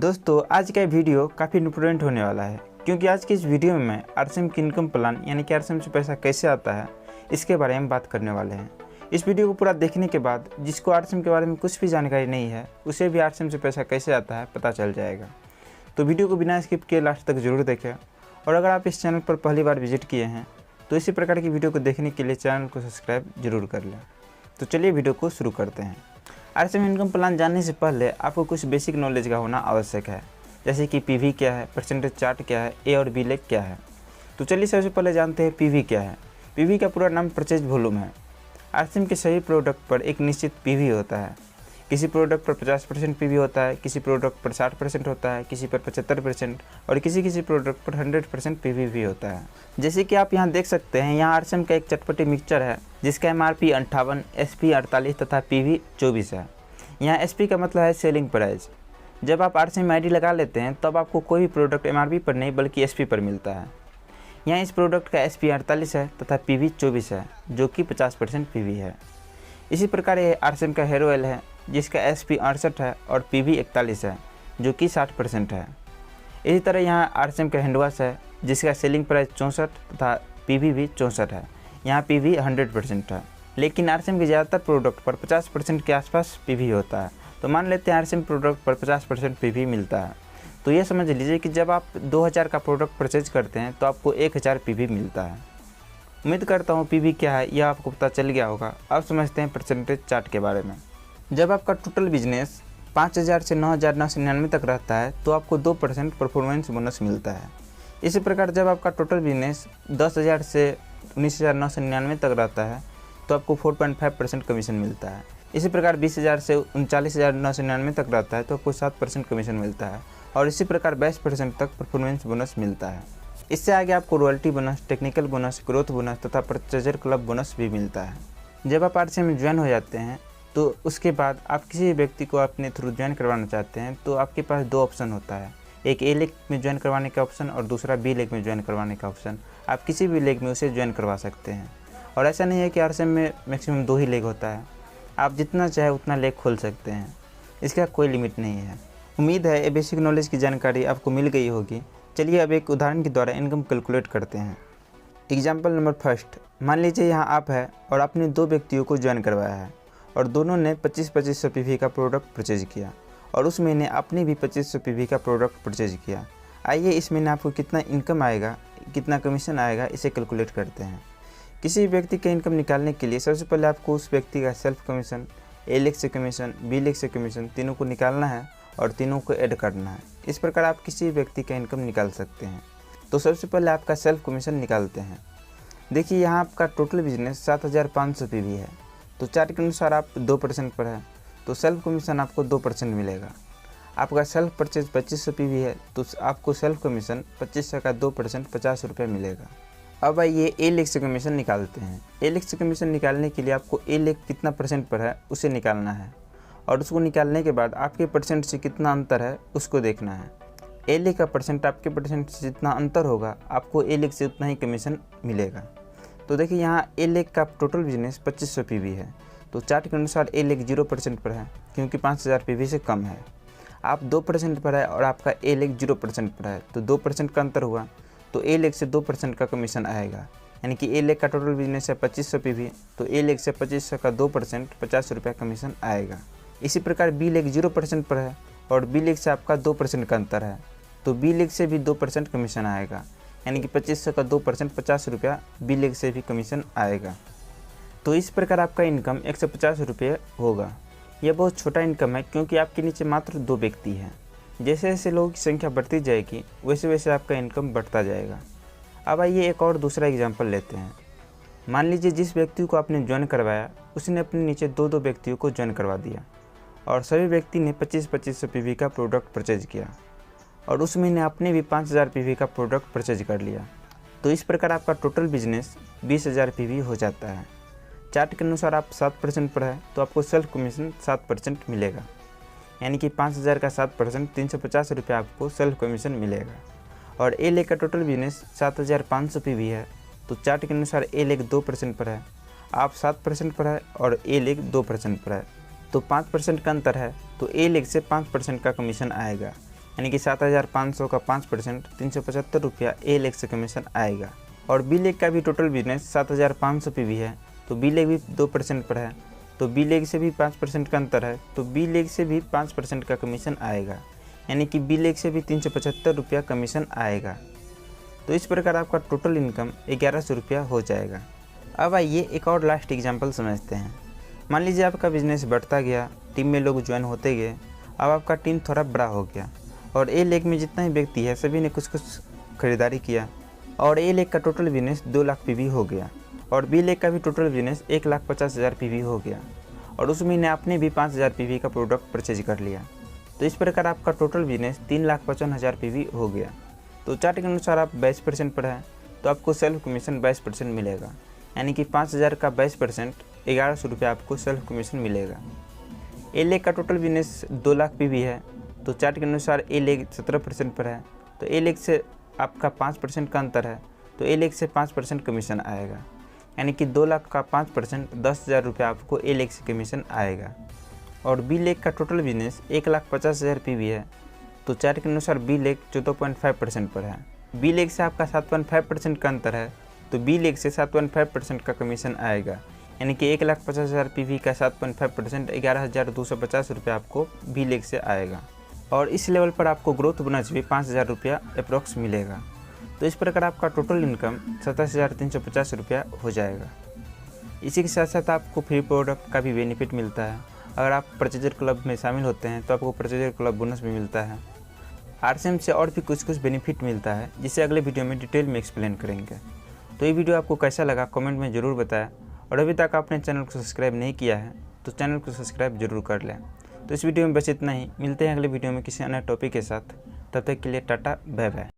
दोस्तों आज का वीडियो काफ़ी इंपॉर्टेंट होने वाला है क्योंकि आज की इस वीडियो में मैं आरसीएम की इनकम प्लान यानी कि आरसीएम से पैसा कैसे आता है इसके बारे में बात करने वाले हैं। इस वीडियो को पूरा देखने के बाद जिसको आरसीएम के बारे में कुछ भी जानकारी नहीं है उसे भी आरसीएम से पैसा कैसे आता है पता चल जाएगा। तो वीडियो को बिना स्किप किए लास्ट तक जरूर देखें और अगर आप इस चैनल पर पहली बार विजिट किए हैं तो इसी प्रकार की वीडियो को देखने के लिए चैनल को सब्सक्राइब जरूर कर लें। तो चलिए वीडियो को शुरू करते हैं। आरसीएम इनकम प्लान जानने से पहले आपको कुछ बेसिक नॉलेज का होना आवश्यक है, जैसे कि पीवी क्या है, परसेंटेज चार्ट क्या है, ए और बी लेग क्या है। तो चलिए सबसे पहले जानते हैं पीवी क्या है। पीवी का पूरा नाम परचेज वॉल्यूम है। आरसीएम के सभी प्रोडक्ट पर एक निश्चित पीवी होता है। किसी प्रोडक्ट पर 50% पीवी होता है, किसी प्रोडक्ट पर 60% होता है, किसी पर 75% और किसी प्रोडक्ट पर 100% पीवी भी होता है। जैसे कि आप यहाँ देख सकते हैं, यहाँ आरसीएम का एक चटपटी मिक्सचर है जिसका एमआरपी 58, एसपी 48 तथा पीवी 24 है। यहाँ एसपी का मतलब है सेलिंग प्राइस। जब आप आरसीएम आईडी लगा लेते हैं तब आपको कोई भी प्रोडक्ट एमआरपी पर नहीं बल्कि एसपी पर मिलता है। यहाँ इस प्रोडक्ट का एसपी 48 है तथा पीवी 24 है जो कि 50% पीवी है। इसी प्रकार ये आरसीएम का हेयर ऑयल है जिसका एसपी 68 है और पीवी 41 है जो कि 60% है। इसी तरह यहाँ आरसीएम का हैंड वॉश है जिसका सेलिंग प्राइस 64 तथा पीवी भी 64 है। यहाँ पीवी 100% है, लेकिन आरसीएम के ज़्यादातर प्रोडक्ट पर 50% के आसपास पीवी होता है। तो मान लेते हैं आरसीएम प्रोडक्ट पर 50% पीवी मिलता है, तो ये समझ लीजिए कि जब आप 2000 का प्रोडक्ट परचेज करते हैं तो आपको 1000 पीवी मिलता है। उम्मीद करता हूँ पीवी क्या है यह आपको पता चल गया होगा। अब समझते हैं परसेंटेज चार्ट के बारे में। जब आपका टोटल बिजनेस 5000 से 9999 तक रहता है तो आपको 2% परफॉर्मेंस बोनस मिलता है। इसी प्रकार जब आपका टोटल बिजनेस 10,000 से 19,999 तक रहता है तो आपको 4.5% कमीशन मिलता है। इसी प्रकार 20,000 से 39,999 तक रहता है तो आपको 7% कमीशन मिलता है और इसी प्रकार 22% तक परफॉर्मेंस बोनस मिलता है। इससे आगे आपको royalty bonus, technical bonus, growth bonus तथा परचेजर क्लब बोनस भी मिलता है। जब आप आरसीएम में ज्वाइन हो जाते हैं तो उसके बाद आप किसी व्यक्ति को अपने थ्रू ज्वाइन करवाना चाहते हैं तो आपके पास दो ऑप्शन होता है, एक ए लेग में ज्वाइन करवाने का ऑप्शन और दूसरा बी लेग में ज्वाइन करवाने का ऑप्शन। आप किसी भी लेग में उसे ज्वाइन करवा सकते हैं और ऐसा नहीं है कि आरसीएम में मैक्सिमम 2 ही लेग होता है, आप जितना चाहे उतना लेग खोल सकते हैं, इसका कोई लिमिट नहीं है। उम्मीद है ये बेसिक नॉलेज की जानकारी आपको मिल गई होगी। चलिए अब एक उदाहरण के द्वारा इनकम कैलकुलेट करते हैं। एग्जाम्पल नंबर फर्स्ट, मान लीजिए यहाँ आप है और आपने 2 व्यक्तियों को ज्वाइन करवाया है और दोनों ने 2500 पीवी का प्रोडक्ट परचेज किया और उस महीने आपने भी 2500 पीवी का प्रोडक्ट परचेज किया। आइए इस महीने आपको कितना इनकम आएगा, कितना कमीशन आएगा, इसे कैलकुलेट करते हैं। किसी व्यक्ति का इनकम निकालने के लिए सबसे पहले आपको उस व्यक्ति का सेल्फ कमीशन, ए लेग से कमीशन, बी लेग से कमीशन तीनों को निकालना है और तीनों को ऐड करना है। इस प्रकार आप किसी व्यक्ति का इनकम निकाल सकते हैं। तो सबसे पहले आपका सेल्फ कमीशन निकालते हैं। देखिए यहाँ आपका टोटल बिजनेस 7500 पीवी है, तो चार्ट के अनुसार आप 2% पर है तो सेल्फ कमीशन आपको 2% मिलेगा। आपका सेल्फ परचेज 2500 पीवी है तो आपको सेल्फ कमीशन 2500 का 2% 50 रुपये मिलेगा। अब आइए ए लेग से कमीशन निकालते हैं। ए लेग से कमीशन निकालने के लिए आपको ए लेग कितना परसेंट पर है उसे निकालना है और उसको निकालने के बाद आपके परसेंट से कितना अंतर है उसको देखना है। ए लेग का परसेंट आपके परसेंट से जितना अंतर होगा आपको ए लेग से उतना ही कमीशन मिलेगा। तो देखिए यहाँ ए लेग का टोटल बिजनेस 2500 पीवी है तो चार्ट के अनुसार ए लेग 0% पर है क्योंकि 5000 पीवी से कम है। आप 2% पर है और आपका ए लेग 0% पर है तो 2% का अंतर हुआ तो ए लेग से 2% का कमीशन आएगा। यानी कि ए लेग का टोटल बिजनेस है 2500 पीवी तो ए लेग से 2500 का 2% 50 रुपये कमीशन आएगा। इसी प्रकार बी लेग 0% पर है और बी लेग से आपका 2% का अंतर है तो बी लेग से भी 2% कमीशन आएगा। यानी कि 2500 का 2% 50 रुपया बी लेग से भी कमीशन आएगा। तो इस प्रकार आपका इनकम 150 रुपये होगा। यह बहुत छोटा इनकम है क्योंकि आपके नीचे मात्र 2 व्यक्ति हैं। जैसे जैसे लोगों की संख्या बढ़ती जाएगी वैसे वैसे आपका इनकम बढ़ता जाएगा। अब आइए एक और दूसरा एग्जांपल लेते हैं। मान लीजिए जिस व्यक्ति को आपने ज्वाइन करवाया उसने अपने नीचे 2 व्यक्तियों को ज्वाइन करवा दिया और सभी व्यक्ति ने 2500 पीवी का प्रोडक्ट परचेज किया और उस महीने आपने भी 5000 पीवी का प्रोडक्ट परचेज कर लिया। तो इस प्रकार आपका टोटल बिजनेस 20000 पीवी हो जाता है। चार्ट के अनुसार आप 7% पर है तो आपको सेल्फ कमीशन 7% मिलेगा। यानी कि 5000 का 7% 350 रुपये आपको सेल्फ कमीशन मिलेगा। और ए लेग का टोटल बिजनेस 7500 पीवी है तो चार्ट के अनुसार ए लेग 2% पर है, आप 7% पर है और ए लेग 2% पर है तो 5% का अंतर है तो ए लेग से 5% का कमीशन आएगा। यानी कि 7,500 का 5% 375 रुपया ए लेग से कमीशन आएगा। और बी लेग का भी टोटल बिजनेस 7,500 पे भी है, तो बी लेग भी 2% पर है, तो बी लेग से भी 5% का अंतर है, तो बी लेग से भी 5% का कमीशन आएगा, यानी कि बी लेग से भी 375 रुपया कमीशन आएगा। तो इस प्रकार आपका टोटल इनकम 1100 रुपया हो जाएगा। अब आइए एक और लास्ट एग्जांपल समझते हैं। मान लीजिए आपका बिजनेस बढ़ता गया, टीम में लोग ज्वाइन होते गए, अब आपका टीम थोड़ा बड़ा हो गया और ए लेग में जितना ही व्यक्ति है सभी ने कुछ खरीदारी किया और ए लेग का टोटल बिजनेस 2 लाख पीवी हो गया और बी लेग का भी टोटल बिजनेस 1,50,000 पीवी हो गया और उस महीने आपने भी 5,000 पीवी का प्रोडक्ट परचेज कर लिया। तो इस प्रकार आपका टोटल बिजनेस 3,55,000 पीवी हो गया। तो चार्ट के अनुसार आप 22% पर है, तो आपको सेल्फ कमीशन 22% मिलेगा, यानी कि 5,000 का 22% 1,100 रुपया आपको सेल्फ कमीशन मिलेगा। ए लेग का टोटल बिजनेस 2 लाख पीवी है, तो चार्ट के अनुसार ए लेग 17% पर है, तो ए लेग से आपका 5% का अंतर है, तो ए लेग से 5% कमीशन आएगा, यानी कि 2 लाख का 5% 10,000 रुपया आपको ए लेग से कमीशन आएगा। और बी लेग का टोटल बिजनेस 1,50,000 पीवी है, तो चार्ट के अनुसार बी लेग 14.5% पर है, बी लेग से आपका 7.5% का अंतर है, तो बी लेग से 7.5% का कमीशन आएगा, यानी कि 1,50,000 पीवी का 7.5% 11,250 रुपये आपको बी लेग से आएगा। और इस लेवल पर आपको ग्रोथ बोनस भी 5,000 रुपया अप्रॉक्स मिलेगा। तो इस प्रकार आपका टोटल इनकम 27,350 रुपया हो जाएगा। इसी के साथ साथ आपको फ्री प्रोडक्ट का भी बेनिफिट मिलता है। अगर आप परचेजर क्लब में शामिल होते हैं तो आपको परचेजर क्लब बोनस भी मिलता है। आरसीएम से और भी कुछ बेनिफिट मिलता है, जिसे अगले वीडियो में डिटेल में एक्सप्लेन करेंगे। तो ये वीडियो आपको कैसा लगा कमेंट में ज़रूर बताएं, और अभी तक आपने चैनल को सब्सक्राइब नहीं किया है तो चैनल को सब्सक्राइब जरूर कर लें। तो इस वीडियो में बस इतना ही, मिलते हैं अगले वीडियो में किसी अन्य टॉपिक के साथ। तब तक के लिए टाटा, बाय बाय।